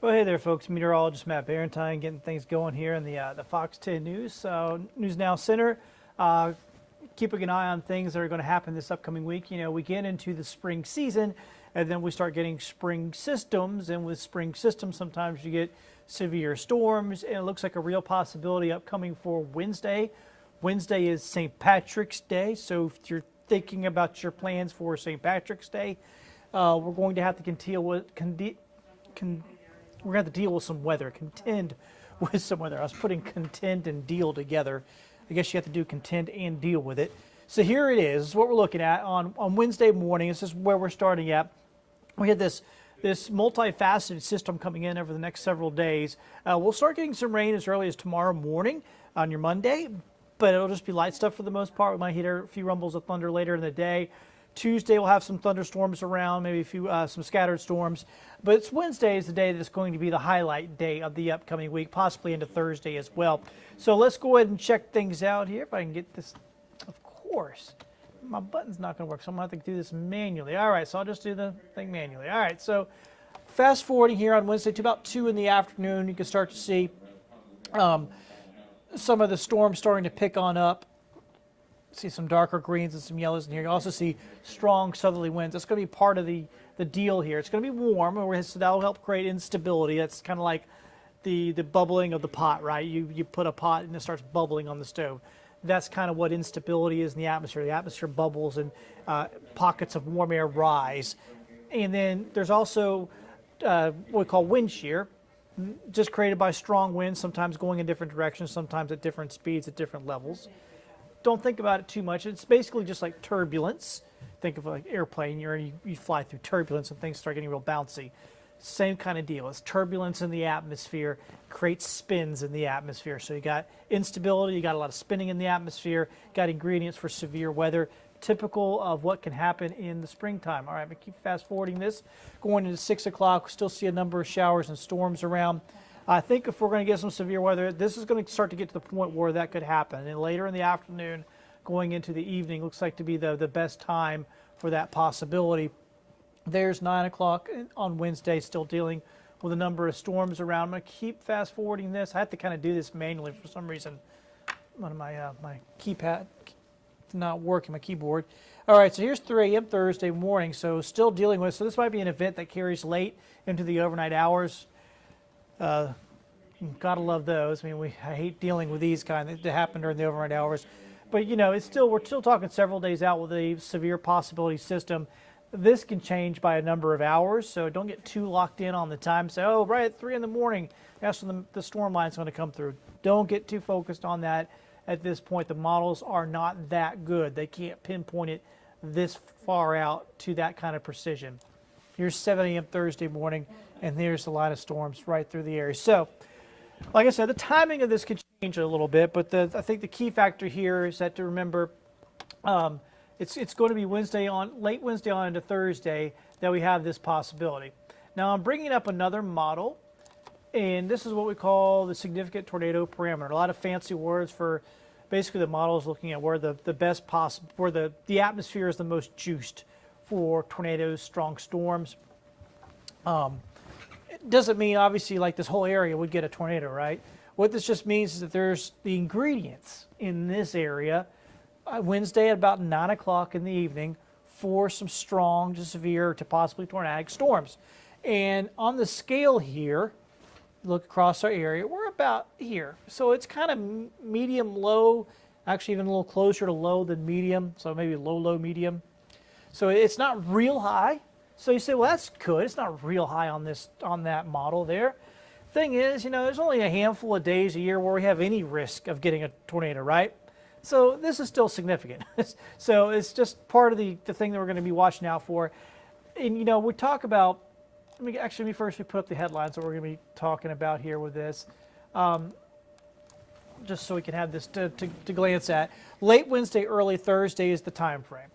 Well, hey there, folks. Meteorologist Matt Barrentine getting things going here in the Fox 10 News News Now Center. Keeping an eye on things that are going to happen this upcoming week. You know, we get into the spring season, and then we start getting spring systems. And with spring systems, sometimes you get severe storms, and it looks like a real possibility upcoming for Wednesday. Wednesday is St. Patrick's Day, so if you're thinking about your plans for St. Patrick's Day, we're going to have to deal with some weather, contend with some weather. I was putting contend and deal together. I guess you have to do contend and deal with it. So here it is. This is what we're looking at on Wednesday morning. This is where we're starting at. We had this multifaceted system coming in over the next several days. We'll start getting some rain as early as tomorrow morning on your Monday, but it'll just be light stuff for the most part. We might hit a few rumbles of thunder later in the day. Tuesday we'll have some thunderstorms around, maybe a few some scattered storms. But it's Wednesday is the day that's going to be the highlight day of the upcoming week, possibly into Thursday as well. So let's go ahead and check things out here. If I can get this, of course, my button's not going to work, so I'm going to have to do this manually. All right, so I'll just do the thing manually. All right, so fast forwarding here on Wednesday to about 2 in the afternoon, you can start to see some of the storms starting to pick on up. See some darker greens and some yellows in here. You also see strong southerly winds. That's going to be part of the deal here. It's going to be warm, so that'll help create instability. That's kind of like the bubbling of the pot, right? You put a pot and it starts bubbling on the stove. That's kind of what instability is in the atmosphere. The atmosphere bubbles and pockets of warm air rise. And then there's also what we call wind shear, just created by strong winds, sometimes going in different directions, sometimes at different speeds at different levels. Don't think about it too much. It's basically just like turbulence. Think of like airplane. You fly through turbulence and things start getting real bouncy. Same kind of deal. It's turbulence in the atmosphere, creates spins in the atmosphere. So you got instability, you got a lot of spinning in the atmosphere, got ingredients for severe weather, typical of what can happen in the springtime. All right, but keep fast forwarding this. Going into 6 o'clock, still see a number of showers and storms around. I think if we're going to get some severe weather, this is going to start to get to the point where that could happen. And later in the afternoon, going into the evening, looks like to be the best time for that possibility. There's 9 o'clock on Wednesday, still dealing with a number of storms around. I'm going to keep fast forwarding this. I have to kind of do this manually for some reason. One of my keypad not working, my keyboard. All right, so here's 3 a.m. Thursday morning. So still dealing with. So this might be an event that carries late into the overnight hours. Gotta love those. I mean, I hate dealing with these kind that happen during the overnight hours, but you know, we're still talking several days out with a severe possibility system. This can change by a number of hours, so don't get too locked in on the time. Say, oh, right at 3 in the morning, that's when the storm line's going to come through. Don't get too focused on that at this point. The models are not that good. They can't pinpoint it this far out to that kind of precision. Here's 7 a.m. Thursday morning, and there's a lot of storms right through the area. So, like I said, the timing of this could change a little bit, but I think the key factor here is that to remember it's going to be late Wednesday on into Thursday that we have this possibility. Now, I'm bringing up another model, and this is what we call the significant tornado parameter. A lot of fancy words for basically the model is looking at where where the atmosphere is the most juiced for tornadoes, strong storms. It doesn't mean, obviously, like this whole area would get a tornado, right? What this just means is that there's the ingredients in this area Wednesday at about 9 o'clock in the evening for some strong to severe to possibly tornadic storms. And on the scale here, look across our area, we're about here. So it's kind of medium, low, actually even a little closer to low than medium, so maybe low, low, medium. So it's not real high. So you say, well, that's good. It's not real high on that model there. Thing is, you know, there's only a handful of days a year where we have any risk of getting a tornado, right? So this is still significant. So it's just part of the thing that we're going to be watching out for. And, you know, we talk about, let me first put up the headlines that we're going to be talking about here with this. Just so we can have this to glance at. Late Wednesday, early Thursday is the time frame.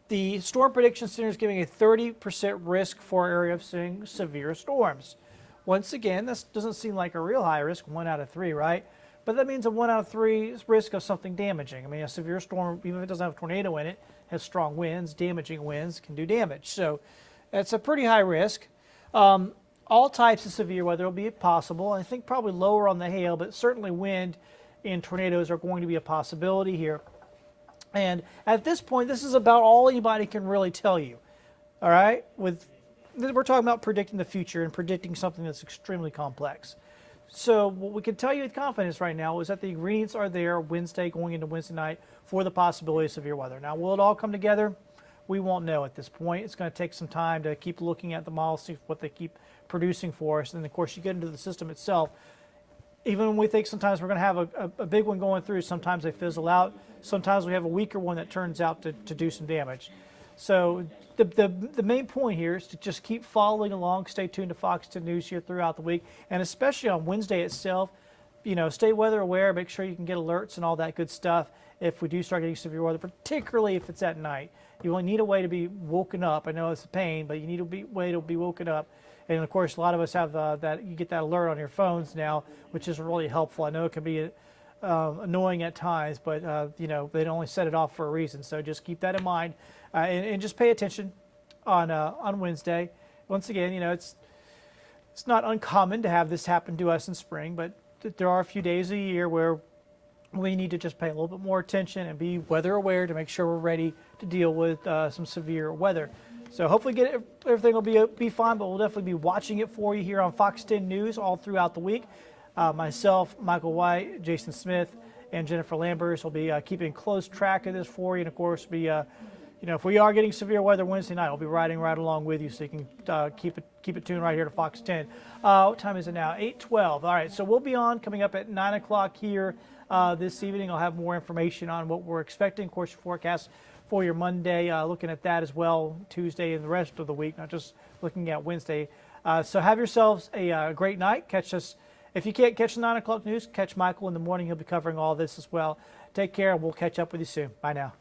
The Storm Prediction Center is giving a 30% risk for our area of seeing severe storms. Once again, this doesn't seem like a real high risk, 1 out of 3, right? But that means a 1 out of 3 risk of something damaging. I mean, a severe storm, even if it doesn't have a tornado in it, has strong winds, damaging winds, can do damage. So it's a pretty high risk. all types of severe weather will be possible. I think probably lower on the hail, but certainly wind and tornadoes are going to be a possibility here. And at this point, this is about all anybody can really tell you. All right? We're talking about predicting the future and predicting something that's extremely complex. So what we can tell you with confidence right now is that the ingredients are there Wednesday going into Wednesday night for the possibility of severe weather. Now, will it all come together? We won't know at this point. It's going to take some time to keep looking at the models, see what they keep producing for us. And of course, you get into the system itself. Even when we think sometimes we're going to have a big one going through, sometimes they fizzle out. Sometimes we have a weaker one that turns out to do some damage. So the main point here is to just keep following along, stay tuned to Fox 10 News here throughout the week, and especially on Wednesday itself, stay weather aware, make sure you can get alerts and all that good stuff if we do start getting severe weather, particularly if it's at night. You only need a way to be woken up. I know it's a pain, but you need a way to be woken up. And of course, a lot of us have you get that alert on your phones now, which is really helpful. I know it can be annoying at times, but they only set it off for a reason. So just keep that in mind, and just pay attention on Wednesday. Once again, it's not uncommon to have this happen to us in spring, but there are a few days a year where we need to just pay a little bit more attention and be weather aware to make sure we're ready to deal with some severe weather. So hopefully everything will be fine, but we'll definitely be watching it for you here on Fox 10 News all throughout the week. Myself, Michael White, Jason Smith, and Jennifer Lambers will be keeping close track of this for you. And of course, if we are getting severe weather Wednesday night, we'll be riding right along with you, so you can keep it tuned right here to Fox 10. What time is it now? 8:12. All right, so we'll be on coming up at 9 o'clock here this evening. I'll have more information on what we're expecting. Of course, your forecast for your Monday, looking at that as well, Tuesday and the rest of the week, not just looking at Wednesday. So have yourselves a great night. Catch us. If you can't catch the 9 o'clock news, catch Michael in the morning. He'll be covering all this as well. Take care, and we'll catch up with you soon. Bye now.